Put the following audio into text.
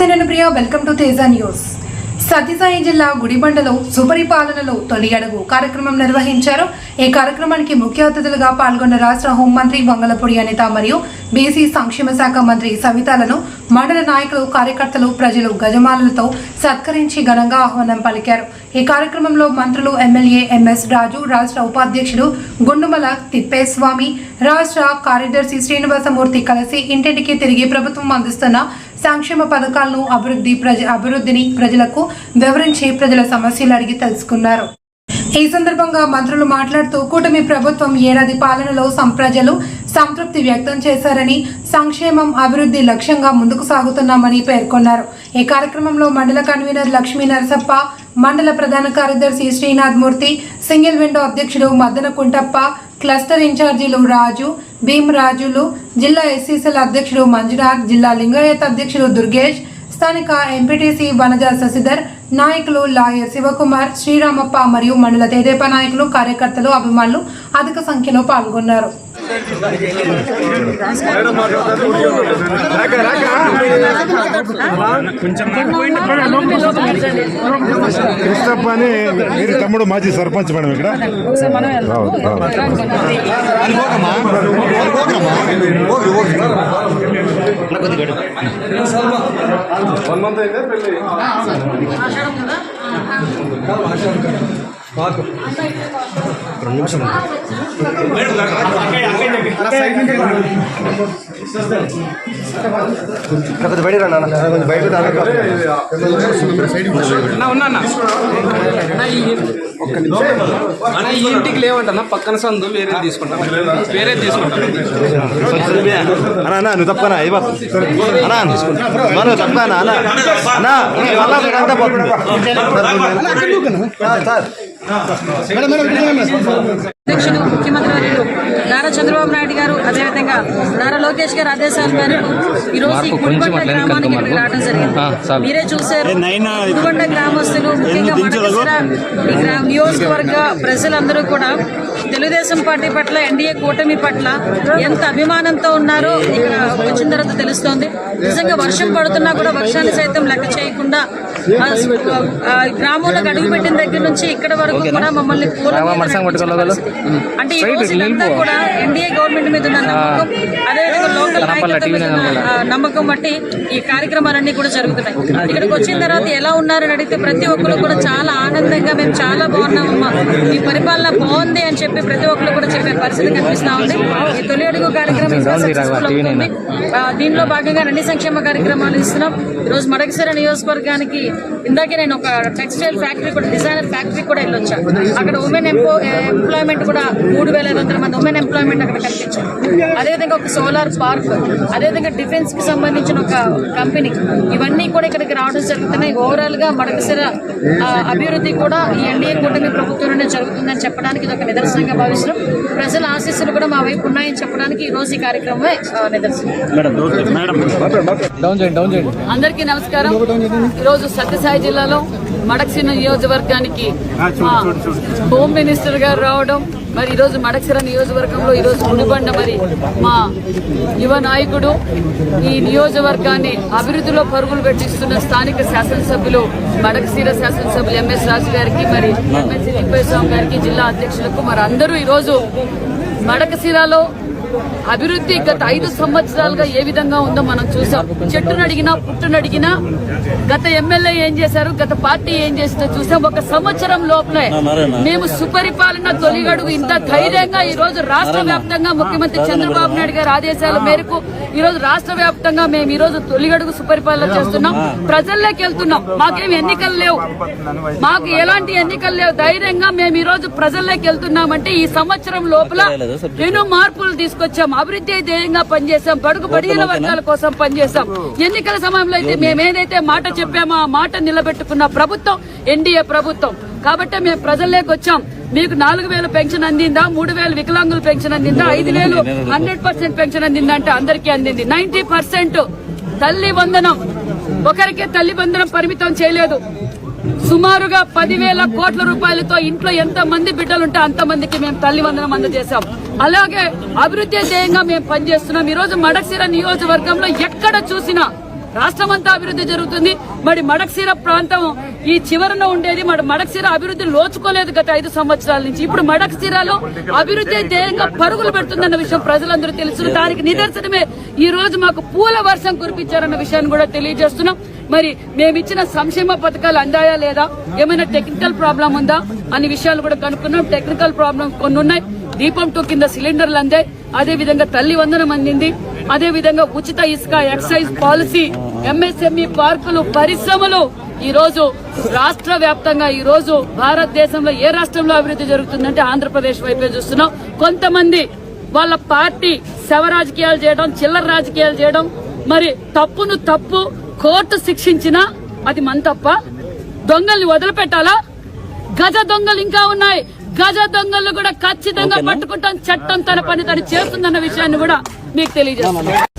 నమస్తే నేను Priya, welcome to Teja news. Sathya Sai జిల్లా గుడిబండలో సుపరిపాలనలో తొలి అడుగు కార్యక్రమం నిర్వహించారు. ఈ కార్యక్రమానికి ముఖ్య అతిథులుగా పాల్గొన్న రాష్ట్ర హోంమంత్రి వంగలపూడి అనిత మరియు బీసీ సంక్షేమ శాఖ మంత్రి సవితాలను మండల నాయకులు, కార్యకర్తలు, ప్రజలు గజమాలలతో సత్కరించి ఘనంగా ఆహ్వానం పలికారు. ఈ కార్యక్రమంలో మంత్రులు, ఎమ్మెల్యే ఎంఎస్ రాజు, రాష్ట్ర ఉపాధ్యక్షుడు గుండుమల తిప్పేస్వామి, రాష్ట్ర కార్యదర్శి శ్రీనివాసమూర్తి కలిసి ఇంటింటికి తిరిగి ప్రభుత్వం అందిస్తున్న సంక్షేమ పథకాలను అభివృద్ధిని ప్రజలకు వివరించి ప్రజల సమస్యలు అడిగి తెలుసుకున్నారు. ఈ సందర్భంగా మంత్రులు మాట్లాడుతూ కూటమి ప్రభుత్వం ఏడాది పాలనలో ప్రజలు సంతృప్తి వ్యక్తం చేశారని, సంక్షేమం, అభివృద్ధి లక్ష్యంగా ముందుకు సాగుతున్నామని పేర్కొన్నారు. ఈ కార్యక్రమంలో మండల కన్వీనర్ లక్ష్మీ నరసప్ప, మండల ప్రధాన కార్యదర్శి శ్రీనాథ్ మూర్తి, సింగిల్ విండో అధ్యక్షుడు మద్దన కుంటప్ప, క్లస్టర్ ఇన్ఛార్జీలు రాజు, భీమరాజులు, జిల్లా ఎస్సీసీల అధ్యక్షుడు మంజునాథ్, జిల్లా లింగాయత్ అధ్యక్షుడు దుర్గేష్, స్థానిక ఎంపీటీసీ వనజ శశిధర్, నాయకులు లాయర్ శివకుమార్, శ్రీరామప్ప మరియు మండల తెదేపా నాయకులు, కార్యకర్తలు, అభిమానులు అధిక సంఖ్యలో పాల్గొన్నారు. తమ్ముడు మాజీ సర్పంచ్ మేడం ఇక్కడ బయట ఈ ఇంటికి లేవంటన్నా పక్కన సందు వేరే తీసుకుంటాం అన్నా నువ్వు తప్పనా అన్నా మనం తప్పనా అన్నా అంతా పోతుంది. అధ్యక్షుడు ముఖ్యమంత్రి వర్యులు నారా చంద్రబాబు నాయుడు గారు, అదేవిధంగా నారా లోకేష్ గారు ఆదేశాల మేరకు ఈ రోజు ఈ గుడిబండ గ్రామానికి ఇక్కడికి రావడం జరిగింది. మీరే చూశారు, గుడిబండ గ్రామస్తులు, ముఖ్యంగా మడకశిర ఈ నియోజకవర్గ ప్రజలందరూ కూడా తెలుగుదేశం పార్టీ పట్ల, ఎన్డీఏ కూటమి పట్ల ఎంత అభిమానంతో ఉన్నారో ఇక్కడ వచ్చిన తర్వాత తెలుస్తోంది. నిజంగా వర్షం పడుతున్నా కూడా వర్షాన్ని సైతం లెక్క చేయకుండా గ్రామంలో అడుగు పెట్టిన దగ్గర నుంచి ఇక్కడ వరకు కూడా మమ్మల్ని అంటే ఈ రోజులంతా కూడా ఎన్డీఏ గవర్నమెంట్ మీద ఉన్న నమ్మకం, అదేవిధంగా లోకల్ నాయకత్వం మీద నమ్మకం బట్టి ఈ కార్యక్రమాలన్నీ కూడా జరుగుతున్నాయి. ఇక్కడికి వచ్చిన తర్వాత ఎలా ఉన్నారని అడిగితే ప్రతి ఒక్కరు కూడా చాలా ఆనందంగా, మేము చాలా బాగున్నామమ్మా, ఈ పరిపాలన బాగుంది అని చెప్పి ప్రతి ఒక్కరు కూడా చెప్పే పరిస్థితి కనిపిస్తా ఉంది. ఈ తొలి అడుగు కార్యక్రమం సక్సెస్ఫుల్ అవుతుంది. దీనిలో భాగంగా అన్ని సంక్షేమ కార్యక్రమాలు ఇస్తున్నాం. ఈరోజు మడకశిర నియోజకవర్గానికి ఇందాకే నేను ఒక టెక్స్టైల్ ఫ్యాక్టరీ కూడా, డిజైనర్ ఫ్యాక్టరీ కూడా వెళ్ళొచ్చాను. అక్కడ ఉమెన్ ఎంప్లాయ్మెంట్ కూడా 3,500 మంది ఉమెన్ ఎంప్లాయ్మెంట్ అక్కడ కల్పించారు. అదేవిధంగా ఒక సోలార్ పార్క్, అదేవిధంగా డిఫెన్స్ కి సంబంధించిన ఒక కంపెనీ, ఇవన్నీ కూడా ఇక్కడికి రావడం జరుగుతున్నాయి. ఓవరాల్ గా మడకశిర అభివృద్ధి కూడా ఈ ఎన్డీఏ కూటమి ప్రభుత్వంలోనే జరుగుతుందని చెప్పడానికి ఇది ఒక నిదర్శనంగా భావిస్తున్నాం. ప్రజల ఆశీస్సులు కూడా మా వైపు ఉన్నాయని చెప్పడానికి ఈ రోజు ఈ కార్యక్రమమే నిదర్శనం. అందరికీ నమస్కారం. ఈరోజు సత్యసాయి జిల్లాలో మడకశిర నియోజకవర్గానికి మా హోమ్ మినిస్టర్ గారు రావడం, మరి ఈరోజు మడకశిర నియోజకవర్గంలో ఈరోజు గుడిబండ మరి మా యువ నాయకుడు ఈ నియోజకవర్గాన్ని అభివృద్ధిలో పరుగులు పెట్టిస్తున్న స్థానిక శాసనసభ్యులు మడకశిర శాసనసభ్యులు ఎంఎస్ రాజు గారికి, మరి ఎమ్మెల్సీ తిప్పేస్వామి గారికి, జిల్లా అధ్యక్షులకు, మరి అందరూ ఈరోజు మడకశిరలో అభివృద్ధి గత 5 సంవత్సరాలుగా ఏ విధంగా ఉందో మనం చూసాం. చెట్టునడిగినా పుట్టునడిగినా గత ఎమ్మెల్యే ఏం చేశారు, గత పార్టీ ఏం చేసిందో చూసాం. ఒక సంవత్సరం లోపలే మేము సుపరిపాలన తొలిగడుగు ఇంత ధైర్యంగా ఈ రోజు రాష్ట్ర వ్యాప్తంగా ముఖ్యమంత్రి చంద్రబాబు నాయుడు గారి ఆదేశాల మేరకు ఈ రోజు రాష్ట్ర వ్యాప్తంగా మేము ఈ రోజు తొలిగడుగు సుపరిపాలన చేస్తున్నాం. ప్రజల్లోకి వెళ్తున్నాం. మాకేం ఎన్నికలు లేవు, మాకు ఎలాంటి ఎన్నికలు లేవు. ధైర్యంగా మేము ఈ రోజు ప్రజల్లోకి వెళ్తున్నామంటే ఈ సంవత్సరం లోపల ఎన్నో మార్పులు తీసుకొచ్చాం. అభివృద్ధి ధ్యేయంగా పనిచేశాం. బడుగు బడిగిన వర్గాల కోసం పనిచేశాం. ఎన్నికల సమయంలో అయితే మేమేదైతే మాట చెప్పామో ఆ మాట నిలబెట్టుకున్న ప్రభుత్వం ఎన్డీఏ ప్రభుత్వం. కాబట్టి మేము ప్రజల్లోకి వచ్చాం. మీకు 4,000 పెన్షన్ అందిందా, 3,000 వికలాంగుల పెన్షన్ అందిందా, 5,000 100% పెన్షన్ అందిందా అంటే అందరికీ అందింది. 90% తల్లి వందనం, ఒకరికే తల్లి వందనం పరిమితం చేయలేదు. సుమారుగా 10,000 కోట్ల రూపాయలతో ఇంట్లో ఎంత మంది బిడ్డలుంటే అంతమందికి మేము తల్లి వందనం అందజేశాం. అలాగే అభివృద్ధి ధ్యేయంగా మేము పనిచేస్తున్నాం. ఈ రోజు మడకశిర నియోజకవర్గంలో ఎక్కడ చూసినా రాష్ట్రం అంతా అభివృద్ధి జరుగుతుంది. మరి మడక్సీర ప్రాంతం ఈ చివరన ఉండేది. మరి మడక్సీర అభివృద్ధి లోచుకోలేదు గత 5 సంవత్సరాల నుంచి. ఇప్పుడు మడక్సీరలో అభివృద్ధి ధ్యేయంగా పరుగులు పెడుతుందన్న విషయం ప్రజలందరూ తెలుసు. దానికి నిదర్శనమే ఈ రోజు మాకు పూల వర్షం కురిపించారన్న విషయాన్ని కూడా తెలియజేస్తున్నాం. మరి మేమిచ్చిన సంక్షేమ పథకాలు అందాయా లేదా, ఏమైనా టెక్నికల్ ప్రాబ్లం ఉందా అనే విషయాలు కూడా కనుక్కున్నాం. టెక్నికల్ ప్రాబ్లం కొన్ని ఉన్నాయి. దీపం 2 కింద సిలిండర్లు అందాయి. అదే విధంగా తల్లి వందనం అందింది. అదే విధంగా ఉచిత ఇసుక, ఎక్సైజ్ పాలసీ, ఎంఎస్ఎంఈ పార్కులు, పరిశ్రమలు ఈ రోజు రాష్ట్ర వ్యాప్తంగా ఈ రోజు భారతదేశంలో ఏ రాష్ట్రంలో అభివృద్ధి జరుగుతుందంటే ఆంధ్రప్రదేశ్ వైపే చూస్తున్నాం. కొంతమంది వాళ్ళ పార్టీ శవ రాజకీయాలు చేయడం, చిల్లర రాజకీయాలు చేయడం, మరి తప్పును తప్పు కోర్టు శిక్షించినా అది మన తప్ప. దొంగల్ని వదిలిపెట్టాలా? గజ దొంగలు ఇంకా ఉన్నాయి. గజ దొంగలు కూడా ఖచ్చితంగా పట్టుకుంటాం. చట్టం తన పని తను చేస్తుందన్న విషయాన్ని కూడా మీకు తెలియజేస్తున్నాం.